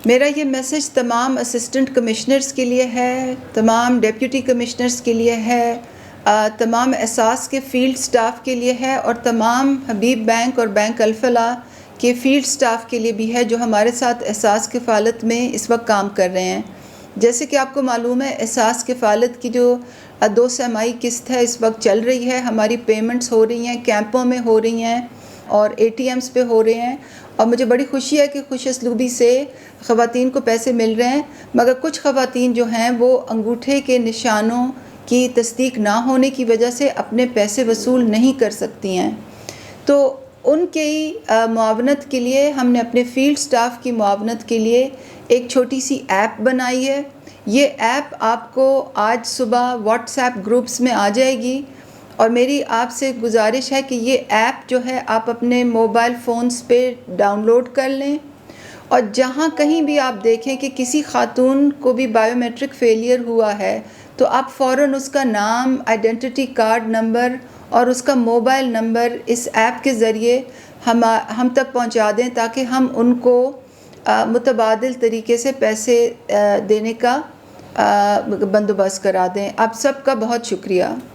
میرا یہ میسج تمام اسسٹنٹ کمشنرز کے لیے ہے، تمام ڈیپیوٹی کمشنرز کے لیے ہے، تمام احساس کے فیلڈ سٹاف کے لیے ہے، اور تمام حبیب بینک اور بینک الفلاح کے فیلڈ سٹاف کے لیے بھی ہے جو ہمارے ساتھ احساس کفالت میں اس وقت کام کر رہے ہیں۔ جیسے کہ آپ کو معلوم ہے، احساس کفالت کی جو 2 سہ-ماہی قسط ہے اس وقت چل رہی ہے، ہماری پیمنٹس ہو رہی ہیں، کیمپوں میں ہو رہی ہیں اور ATMs پہ ہو رہے ہیں، اور مجھے بڑی خوشی ہے کہ خوش اسلوبی سے خواتین کو پیسے مل رہے ہیں، مگر کچھ خواتین جو ہیں وہ انگوٹھے کے نشانوں کی تصدیق نہ ہونے کی وجہ سے اپنے پیسے وصول نہیں کر سکتی ہیں۔ تو ان کی معاونت کے لیے ہم نے اپنے فیلڈ سٹاف کی معاونت کے لیے ایک چھوٹی سی ایپ بنائی ہے۔ یہ ایپ آپ کو آج صبح واٹس ایپ گروپس میں آ جائے گی، اور میری آپ سے گزارش ہے کہ یہ ایپ جو ہے آپ اپنے موبائل فونز پہ ڈاؤن لوڈ کر لیں، اور جہاں کہیں بھی آپ دیکھیں کہ کسی خاتون کو بھی بائیو میٹرک فیلئر ہوا ہے تو آپ فوراً اس کا نام، آئیڈینٹی کارڈ نمبر اور اس کا موبائل نمبر اس ایپ کے ذریعے ہم تک پہنچا دیں، تاکہ ہم ان کو متبادل طریقے سے پیسے دینے کا بندوبست کرا دیں۔ آپ سب کا بہت شکریہ۔